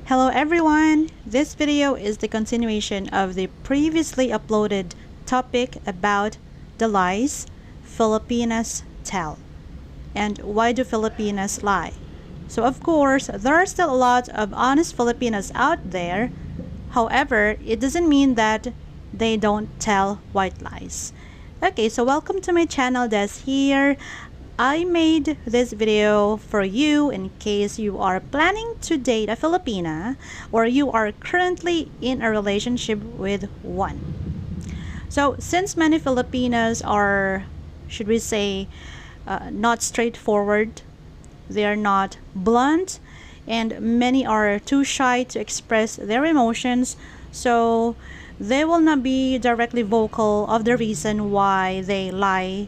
Hello everyone! This video is the continuation of the previously uploaded topic about the lies Filipinas tell. And why do Filipinas lie? So of course, there are still a lot of honest Filipinas out there. However, it doesn't mean that they don't tell white lies. Okay, so welcome to my channel, Des here. I made this video for you in case you are planning to date a Filipina or you are currently in a relationship with one. So since many Filipinas are, should we say, not straightforward, they are not blunt, and many are too shy to express their emotions, so they will not be directly vocal of the reason why they lie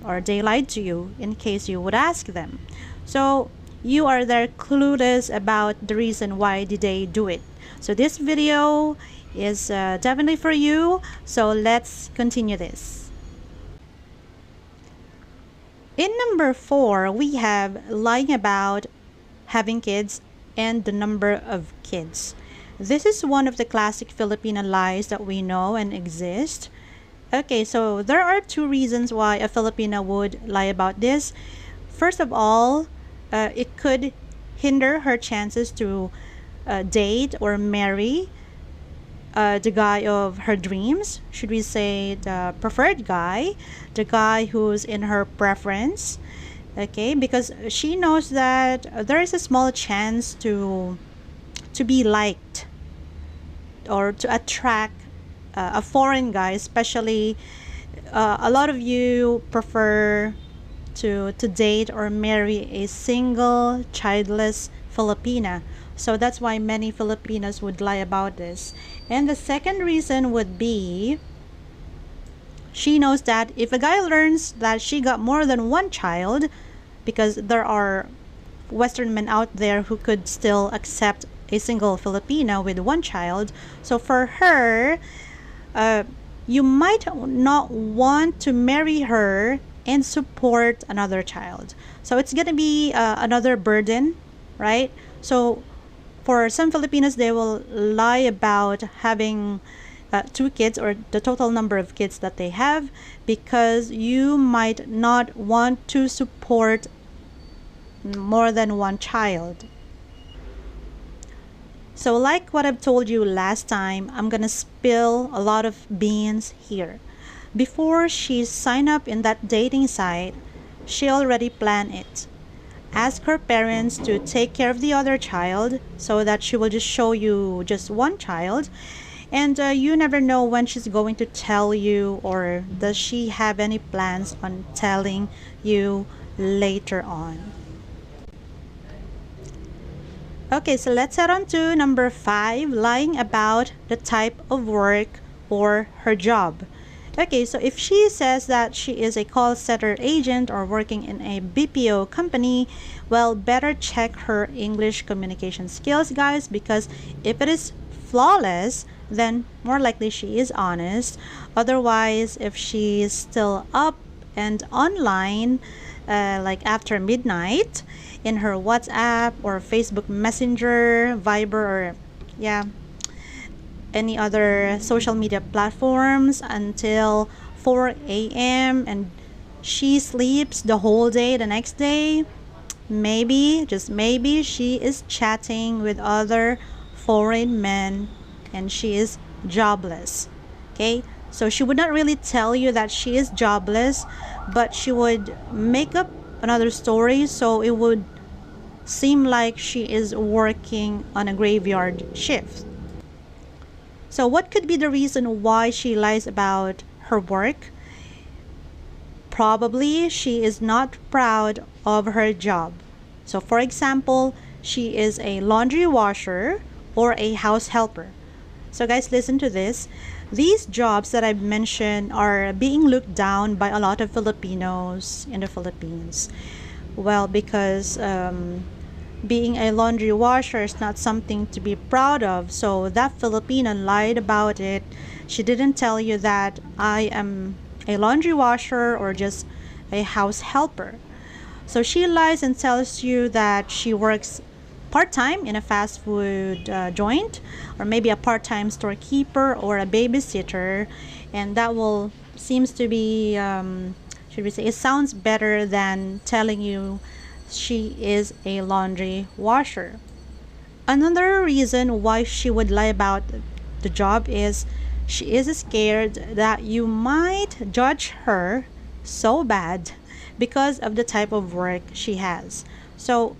or they lied to you in case you would ask them. So you are there clueless about the reason why did they do it. So this video is definitely for you. So let's continue this. In number 4, we have lying about having kids and the number of kids. This is one of the classic Filipino lies that we know and exist. Okay, so there are two reasons why a Filipina would lie about this. First of all, it could hinder her chances to date or marry the guy of her dreams. Should we say the preferred guy, the guy who's in her preference. Okay, because she knows that there is a small chance to be liked or to attract a foreign guy, especially a lot of you prefer to date or marry a single childless Filipina. So that's why many Filipinas would lie about this. And the second reason would be she knows that if a guy learns that she got more than one child, because there are Western men out there who could still accept a single Filipina with one child. So for her, you might not want to marry her and support another child. So it's going to be another burden, right? So for some Filipinos, they will lie about having 2 kids or the total number of kids that they have, because you might not want to support more than one child. So like what I've told you last time, I'm gonna spill a lot of beans here. Before she signed up in that dating site, she already planned it. Ask her parents to take care of the other child so that she will just show you just one child, and you never know when she's going to tell you, or does she have any plans on telling you later on. Okay, so let's head on to number 5, lying about the type of work or her job. Okay, so if she says that she is a call center agent or working in a BPO company, well, better check her English communication skills, guys, because if it is flawless, then more likely she is honest. Otherwise, if she's still up and online, like after midnight, in her WhatsApp or Facebook Messenger, Viber, or any other social media platforms until 4 a.m. and she sleeps the whole day the next day, maybe, just maybe, she is chatting with other foreign men and she is jobless. Okay, so she would not really tell you that she is jobless, but she would make up another story so it would seem like she is working on a graveyard shift. So what could be the reason why she lies about her work? Probably she is not proud of her job. So for example, she is a laundry washer or a house helper. So guys, listen to this. These jobs that I've mentioned are being looked down by a lot of Filipinos in the Philippines. Well, because being a laundry washer is not something to be proud of. So that Filipina lied about it. She didn't tell you that I am a laundry washer or just a house helper. So she lies and tells you that she works part-time in a fast food joint, or maybe a part-time storekeeper or a babysitter, and that will seems to be should we say, it sounds better than telling you she is a laundry washer. Another reason why she would lie about the job is she is scared that you might judge her so bad because of the type of work she has. So,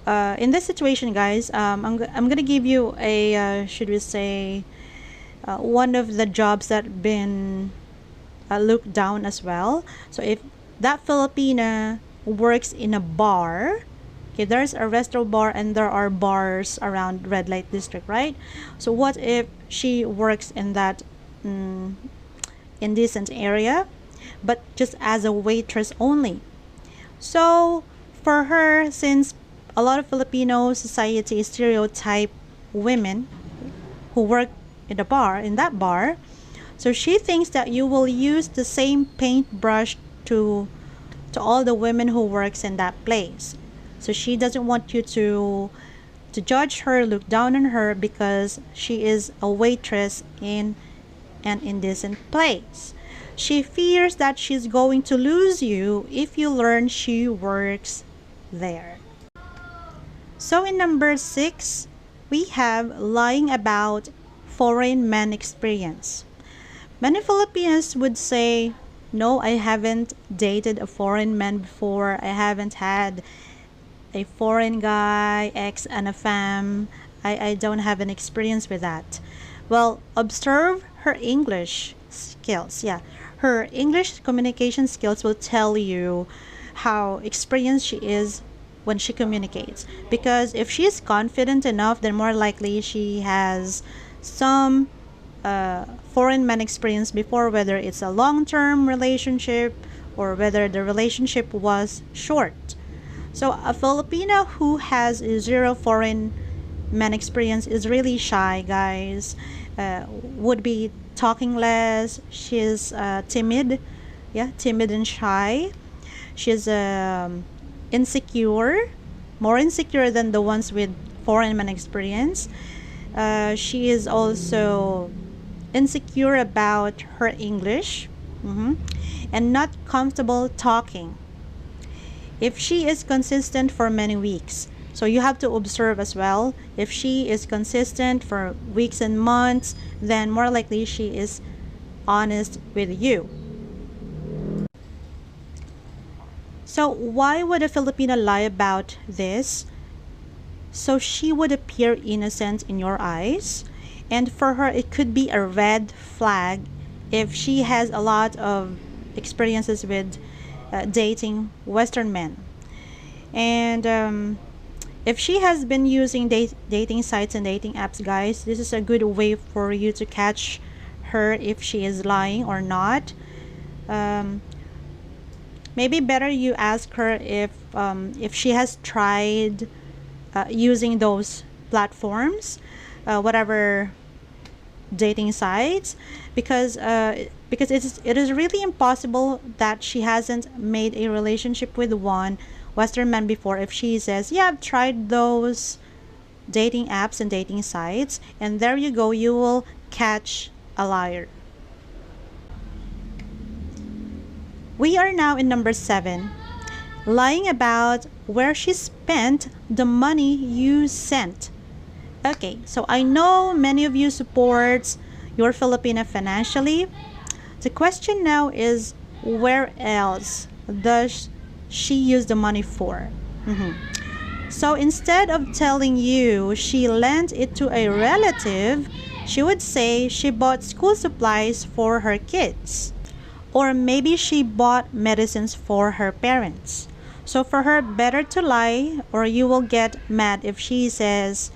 in this situation, guys, I'm gonna give you a should we say, one of the jobs that been looked down as well. So if that Filipina works in a bar, okay, there's a restaurant bar and there are bars around red light district, right? So what if she works in that indecent area, but just as a waitress only? So for her, since a lot of Filipino society stereotype women who work in the bar, in that bar, so she thinks that you will use the same paintbrush to all the women who works in that place. So she doesn't want you to judge her, look down on her because she is a waitress in an indecent place. She fears that she's going to lose you if you learn she works there. So in number 6, we have lying about foreign man experience. Many Filipinos would say, no, I haven't dated a foreign man before. I haven't had a foreign guy, ex and a fam. I don't have an experience with that. Well, observe her English skills. Yeah, her English communication skills will tell you how experienced she is when she communicates. Because if she is confident enough, then more likely she has some foreign man experience before, whether it's a long-term relationship or whether the relationship was short. So a Filipino who has zero foreign man experience is really shy, guys. Would be talking less. She's timid, yeah, timid and shy. She's insecure, more insecure than the ones with foreign man experience. She is also insecure about her English, and not comfortable talking. If she is consistent for many weeks, so you have to observe as well. If she is consistent for weeks and months, then more likely she is honest with you. So why would a Filipina lie about this? So she would appear innocent in your eyes, and for her it could be a red flag if she has a lot of experiences with dating Western men. And if she has been using dating sites and dating apps, guys, this is a good way for you to catch her if she is lying or not. Maybe better you ask her if she has tried using those platforms, whatever dating sites, because it is really impossible that she hasn't made a relationship with one Western man before if she says, yeah, I've tried those dating apps and dating sites, and there you go, you will catch a liar. We are now in number 7, lying about where she spent the money you sent. Okay, so I know many of you supports your Filipina financially. The question now is, where else does she use the money for? So instead of telling you she lent it to a relative, she would say she bought school supplies for her kids. Or maybe she bought medicines for her parents. So for her, better to lie, or you will get mad if she says,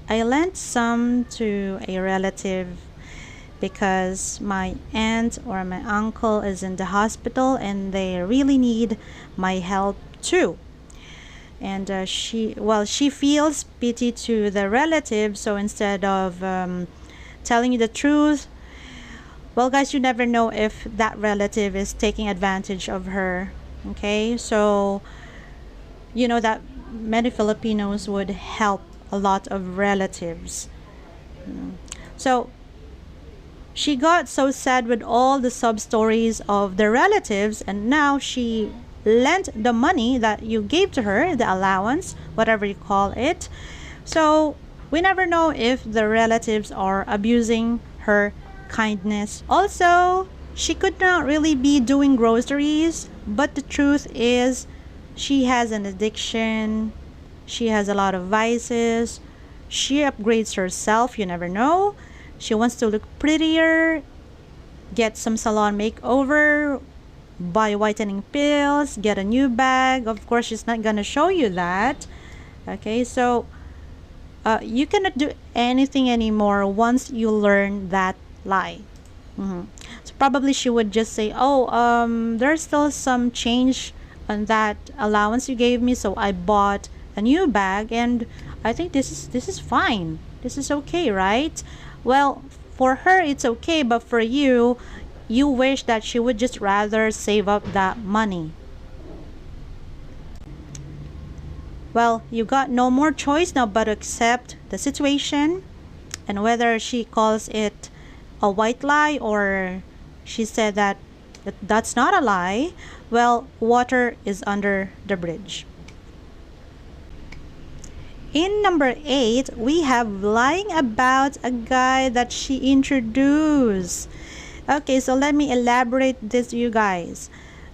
I lent some to a relative because my aunt or my uncle is in the hospital and they really need my help too. And she feels pity to the relative, so instead of telling you the truth, well, guys, you never know if that relative is taking advantage of her. Okay, so you know that many Filipinos would help a lot of relatives. So she got so sad with all the sub stories of the relatives, and now she lent the money that you gave to her, the allowance, whatever you call it. So we never know if the relatives are abusing her kindness. Also, she could not really be doing groceries, but the truth is she has an addiction, she has a lot of vices, she upgrades herself, you never know. She wants to look prettier, get some salon makeover, buy whitening pills, get a new bag. Of course, she's not gonna show you that. Okay, so you cannot do anything anymore once you learn that lie. So probably she would just say, oh, there's still some change on that allowance you gave me, so I bought a new bag, and I think this is fine. This is okay, right? Well, for her it's okay, but for you, you wish that she would just rather save up that money. Well, you got no more choice now but to accept the situation, and whether she calls it a white lie or she said that that's not a lie, well, water is under the bridge. In number 8, we have lying about a guy that she introduced. Okay, so let me elaborate this, you guys.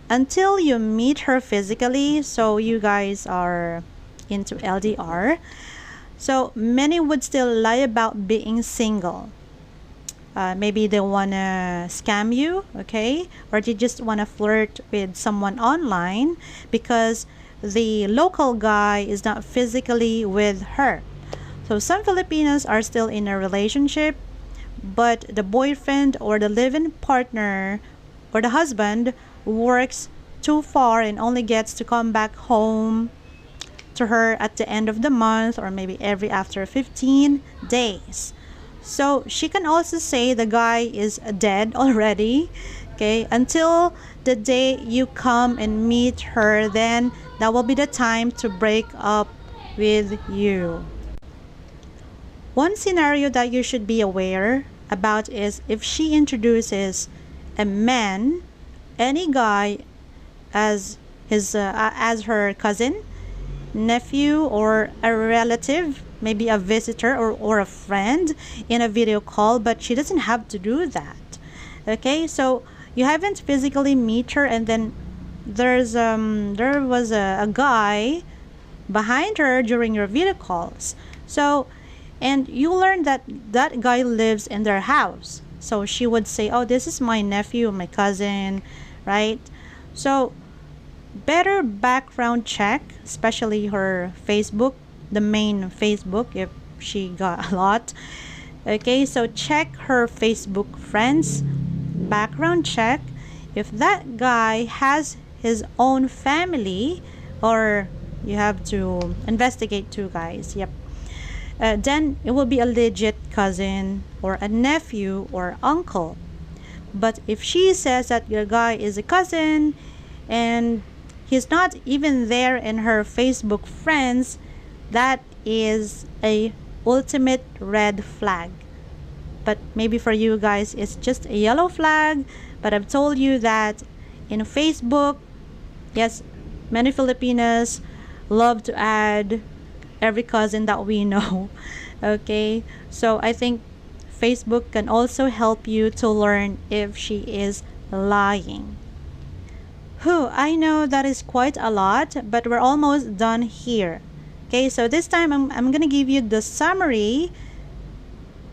Until you meet her physically, so you guys are into LDR, so many would still lie about being single. Maybe they want to scam you, okay? Or they just want to flirt with someone online because the local guy is not physically with her. So some Filipinos are still in a relationship, but the boyfriend or the live-in partner or the husband works too far and only gets to come back home to her at the end of the month, or maybe every after 15 days. So she can also say the guy is dead already, okay? Until the day you come and meet her, then that will be the time to break up with you. One scenario that you should be aware about is if she introduces a man, any guy, as her cousin, nephew, or a relative, maybe a visitor or a friend in a video call, but she doesn't have to do that. Okay, so you haven't physically meet her, and then there was a guy behind her during your video calls. So, and you learn that that guy lives in their house. So she would say, oh, this is my nephew, my cousin, right? So better background check, especially her Facebook, the main Facebook, if she got a lot. Okay, so check her Facebook friends, background check. If that guy has his own family, or you have to investigate too, guys. Yep. Then it will be a legit cousin or a nephew or uncle. But if she says that your guy is a cousin and he's not even there in her Facebook friends, that is a ultimate red flag. But maybe for you guys it's just a yellow flag. But I've told you that in Facebook, yes, many Filipinos love to add every cousin that we know. Okay, so I think Facebook can also help you to learn if she is lying. I know that is quite a lot, but we're almost done here. Okay, so this time I'm gonna give you the summary,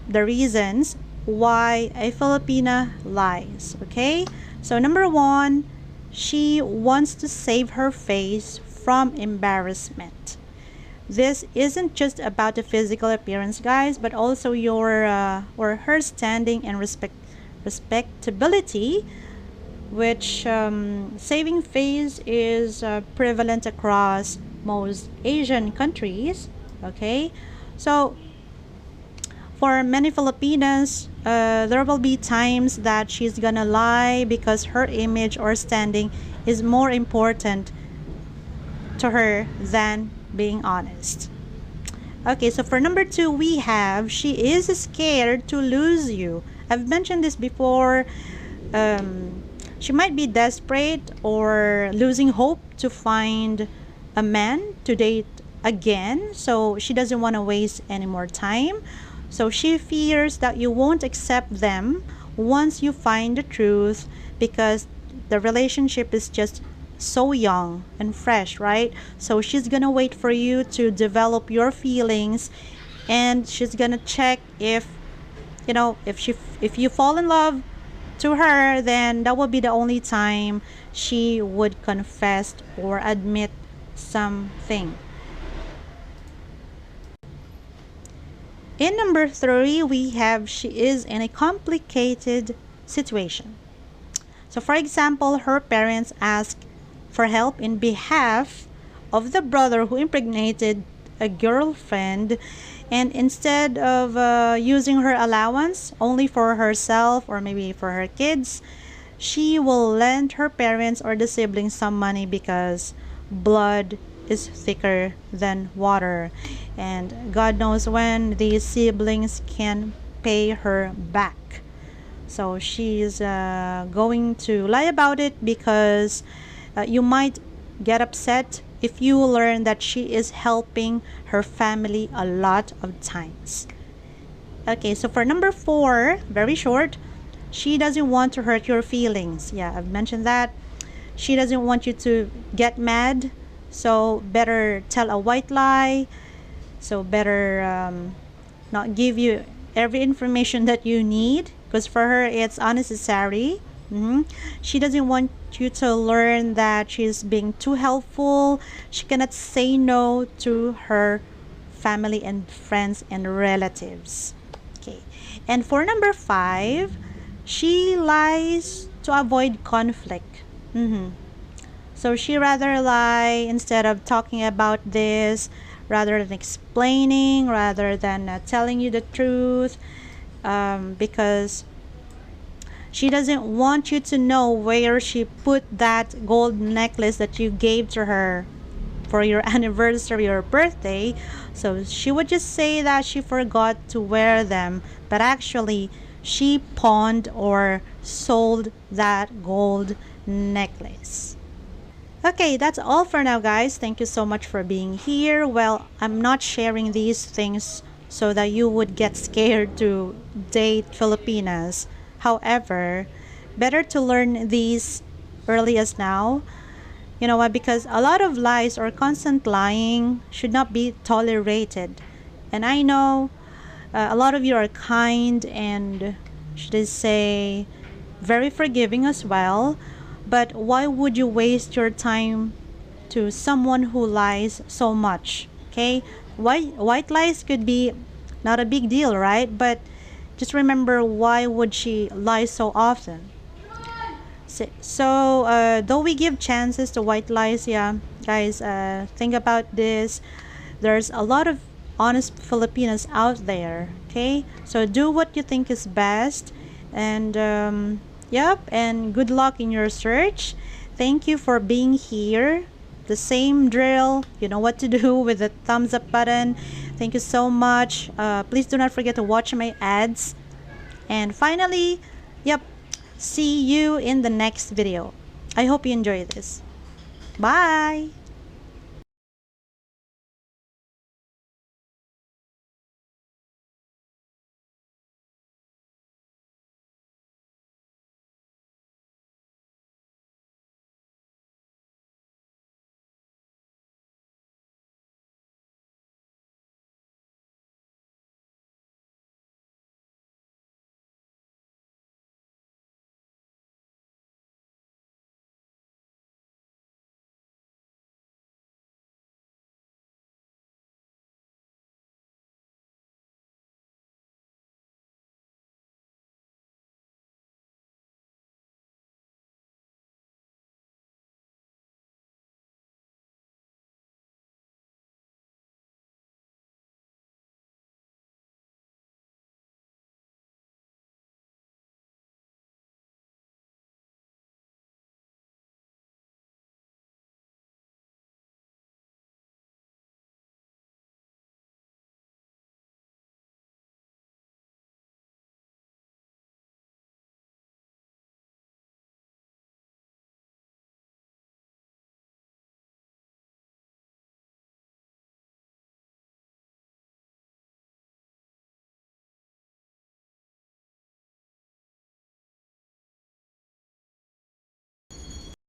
the reasons why a Filipina lies. Okay, so number 1, she wants to save her face from embarrassment. This isn't just about the physical appearance, guys, but also your or her standing and respectability, which saving face is prevalent across most Asian countries. Okay, so for many Filipinas, there will be times that she's gonna lie because her image or standing is more important to her than being honest. Okay, so for number 2, we have she is scared to lose you. I've mentioned this before. She might be desperate or losing hope to find a man to date again, so she doesn't want to waste any more time. So she fears that you won't accept them once you find the truth, because the relationship is just so young and fresh, right? So she's gonna wait for you to develop your feelings, and she's gonna check if if you fall in love to her, then that will be the only time she would confess or admit something. In number 3, we have she is in a complicated situation. So for example, her parents ask for help in behalf of the brother who impregnated a girlfriend, and instead of using her allowance only for herself or maybe for her kids, she will lend her parents or the siblings some money because blood is thicker than water, and God knows when these siblings can pay her back. So she's going to lie about it because you might get upset if you learn that she is helping her family a lot of times. Okay, so for number 4, very short, she doesn't want to hurt your feelings. Yeah, I've mentioned that. She doesn't want you to get mad, so better tell a white lie. So better not give you every information that you need, because for her it's unnecessary. She doesn't want you to learn that she's being too helpful. She cannot say no to her family and friends and relatives. Okay, and for number 5, she lies to avoid conflict. So she rather lie instead of talking about this, rather than explaining, rather than telling you the truth, because she doesn't want you to know where she put that gold necklace that you gave to her for your anniversary or birthday. So she would just say that she forgot to wear them, but actually she pawned or sold that gold necklace. Okay, that's all for now, guys. Thank you so much for being here. Well, I'm not sharing these things so that you would get scared to date Filipinas. However, better to learn these early as now. You know what? Because a lot of lies or constant lying should not be tolerated. And I know a lot of you are kind and, should I say, very forgiving as well. But why would you waste your time to someone who lies so much? Okay? White lies could be not a big deal, right? But just remember, why would she lie so often? So though we give chances to white lies, yeah, guys, think about this. There's a lot of honest Filipinos out there, okay? So do what you think is best, and yep, and good luck in your search. Thank you for being here. The same drill, you know what to do with the thumbs up button. Thank you so much. Please do not forget to watch my ads. And finally, yep, see you in the next video. I hope you enjoy this. Bye!